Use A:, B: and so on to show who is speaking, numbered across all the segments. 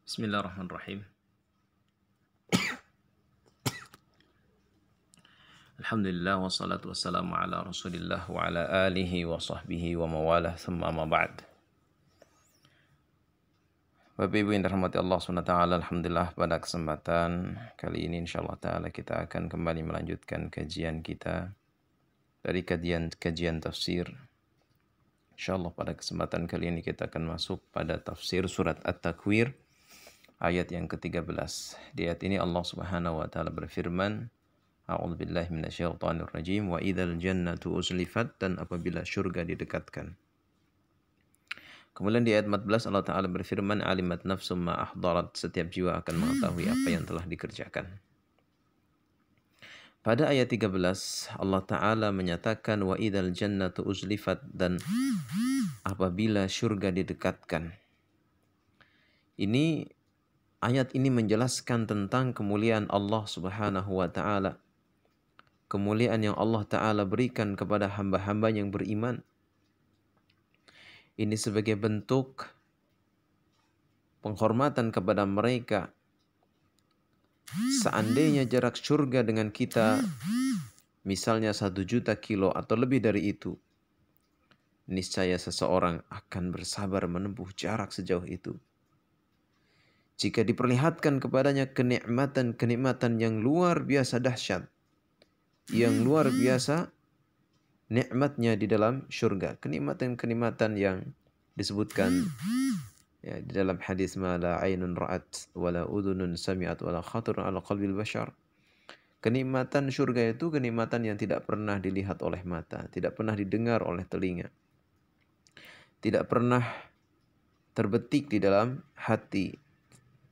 A: Bismillahirrahmanirrahim. Alhamdulillah wassalatu wassalamu ala Rasulillah wa ala alihi wa sahbihi wa mawalah thumma ma ba'd. Bapak Ibu yang dirahmati Allah SWT, alhamdulillah pada kesempatan kali ini insyaallah taala kita akan kembali melanjutkan kajian kita dari kajian tafsir. Insyaallah pada kesempatan kali ini kita akan masuk pada tafsir surat At-Takwir ayat yang ke-13. Di ayat ini Allah Subhanahu wa taala berfirman, A'udzubillahi minasyaitonirrajim, wa idzal jannatu uzlifat, dan apabila syurga didekatkan. Kemudian di ayat 14 Allah taala berfirman, alimat nafsum ma ahdarat, setiap jiwa akan mengetahui apa yang telah dikerjakan. Pada ayat 13 Allah taala menyatakan wa idzal jannatu uzlifat, dan apabila syurga didekatkan. Ayat ini menjelaskan tentang kemuliaan Allah Subhanahu wa taala. Kemuliaan yang Allah taala berikan kepada hamba-hamba yang beriman. Ini sebagai bentuk penghormatan kepada mereka. Seandainya jarak surga dengan kita misalnya 1 juta kilo atau lebih dari itu, niscaya seseorang akan bersabar menempuh jarak sejauh itu. Jika diperlihatkan kepadanya kenikmatan yang luar biasa dahsyat, yang luar biasa nikmatnya di dalam syurga, kenikmatan yang disebutkan ya, di dalam hadis ma la ainun ra'at wala udhunun sami'at wala khatar ala qalbil bashar. Kenikmatan syurga itu kenikmatan yang tidak pernah dilihat oleh mata, tidak pernah didengar oleh telinga, tidak pernah terbetik di dalam hati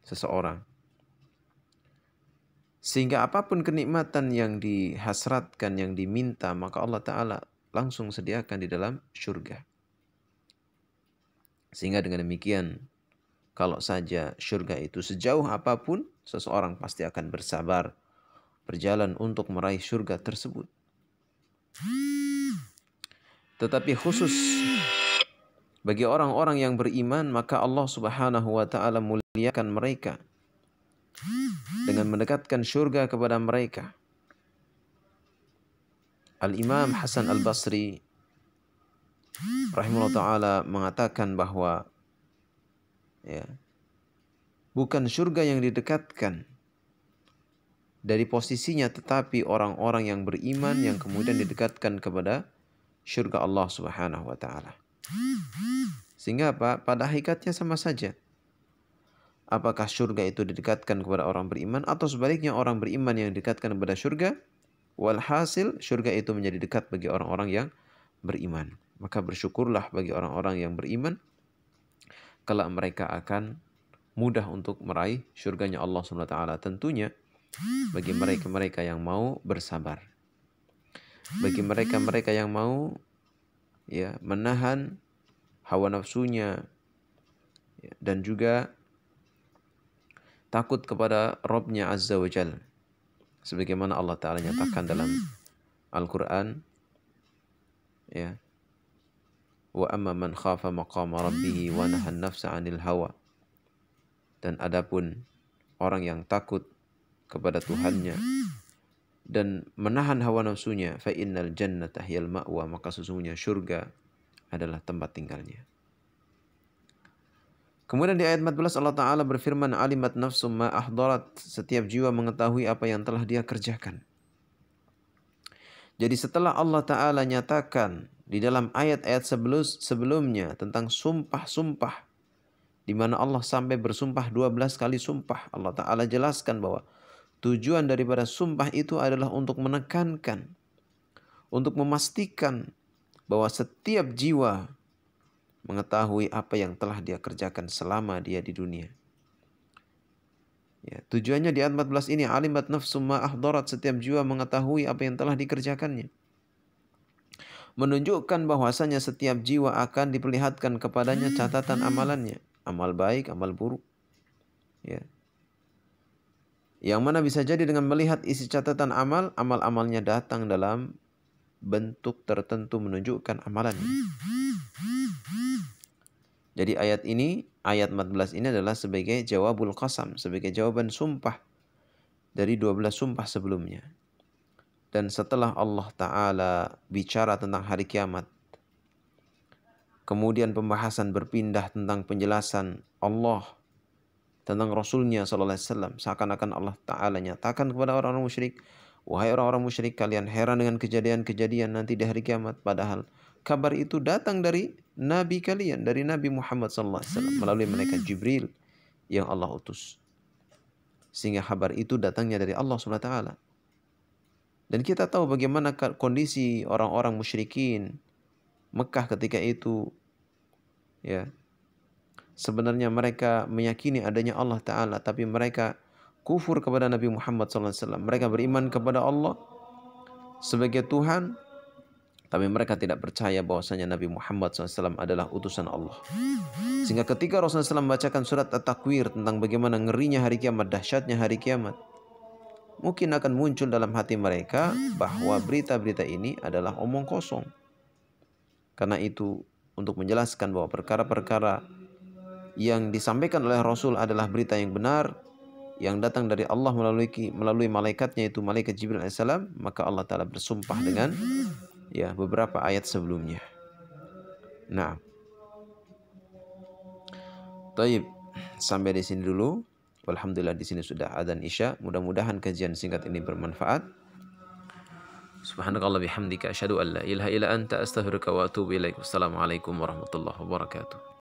A: seseorang. Sehingga apapun kenikmatan yang dihasratkan, yang diminta, maka Allah Ta'ala langsung sediakan di dalam syurga. Sehingga dengan demikian, kalau saja syurga itu sejauh apapun, seseorang pasti akan bersabar berjalan untuk meraih syurga tersebut. Tetapi khusus bagi orang-orang yang beriman, maka Allah Subhanahu wa taala muliakan mereka dengan mendekatkan syurga kepada mereka. Al-Imam Hasan Al-Basri rahimahullah taala mengatakan bahwa bukan syurga yang didekatkan dari posisinya, tetapi orang-orang yang beriman yang kemudian didekatkan kepada syurga Allah Subhanahu wa taala. Sehingga apa? Pada hakikatnya sama saja. Apakah syurga itu didekatkan kepada orang beriman atau sebaliknya orang beriman yang didekatkan kepada syurga? Walhasil syurga itu menjadi dekat bagi orang-orang yang beriman. Maka bersyukurlah bagi orang-orang yang beriman kalau mereka akan mudah untuk meraih syurganya Allah SWT. Tentunya bagi mereka-mereka yang mau bersabar. Bagi mereka-mereka yang mau menahan hawa nafsunya dan juga takut kepada Rabb-Nya Azza wa Jalla. Sebagaimana Allah Ta'ala nyatakan dalam Al-Quran, wa amma man khafa maqama rabbih wa nahan nafsa 'anil hawa. Dan adapun orang yang takut kepada Tuhannya dan menahan hawa nafsunya, fa innal jannata hiyal ma'wa, maka sesungguhnya syurga adalah tempat tinggalnya. Kemudian di ayat 14 Allah Ta'ala berfirman, alimat nafsum ma ahdarat, setiap jiwa mengetahui apa yang telah dia kerjakan. Jadi setelah Allah Ta'ala nyatakan di dalam ayat-ayat sebelumnya tentang sumpah-sumpah, di mana Allah sampai bersumpah 12 kali sumpah, Allah Ta'ala jelaskan bahwa tujuan daripada sumpah itu adalah untuk menekankan, untuk memastikan bahwa setiap jiwa mengetahui apa yang telah dia kerjakan selama dia di dunia. Tujuannya di ayat 14 ini, alimat nafsum ma ahdarat, setiap jiwa mengetahui apa yang telah dikerjakannya. Menunjukkan bahwasanya setiap jiwa akan diperlihatkan kepadanya catatan amalannya, amal baik, amal buruk. Yang mana bisa jadi dengan melihat isi catatan amal-amalnya datang dalam bentuk tertentu menunjukkan amalannya. Jadi ayat 14 ini adalah sebagai jawabul qasam, sebagai jawaban sumpah dari 12 sumpah sebelumnya. Dan setelah Allah Ta'ala bicara tentang hari kiamat, kemudian pembahasan berpindah tentang penjelasan Allah tentang Rasulnya SAW, seakan-akan Allah Ta'ala nyatakan kepada orang-orang musyrik, wahai orang-orang musyrik, kalian heran dengan kejadian-kejadian nanti di hari kiamat, padahal kabar itu datang dari Nabi kalian, dari Nabi Muhammad SAW, melalui malaikat Jibril yang Allah utus. Sehingga kabar itu datangnya dari Allah SWT. Dan kita tahu bagaimana kondisi orang-orang musyrikin Mekah ketika itu, ya. Sebenarnya mereka meyakini adanya Allah Ta'ala, tapi mereka kufur kepada Nabi Muhammad SAW. Mereka beriman kepada Allah sebagai Tuhan, tapi mereka tidak percaya bahwasanya Nabi Muhammad SAW adalah utusan Allah. Sehingga ketika Rasulullah SAW membacakan surat At-Takwir tentang bagaimana ngerinya hari kiamat, dahsyatnya hari kiamat, mungkin akan muncul dalam hati mereka bahwa berita-berita ini adalah omong kosong. Karena itu, untuk menjelaskan bahwa perkara-perkara yang disampaikan oleh Rasul adalah berita yang benar, yang datang dari Allah melalui malaikatnya, itu malaikat Jibril AS, maka Allah Ta'ala bersumpah dengan beberapa ayat sebelumnya. Nah, taib, sampai di sini dulu. Alhamdulillah di sini sudah adzan Isya. Mudah-mudahan kajian singkat ini bermanfaat. Subhanakallah bihamdika asyhadu an la ilaha illa anta astaghfiruka wa atubu ilaik. Wassalamualaikum warahmatullahi wabarakatuh.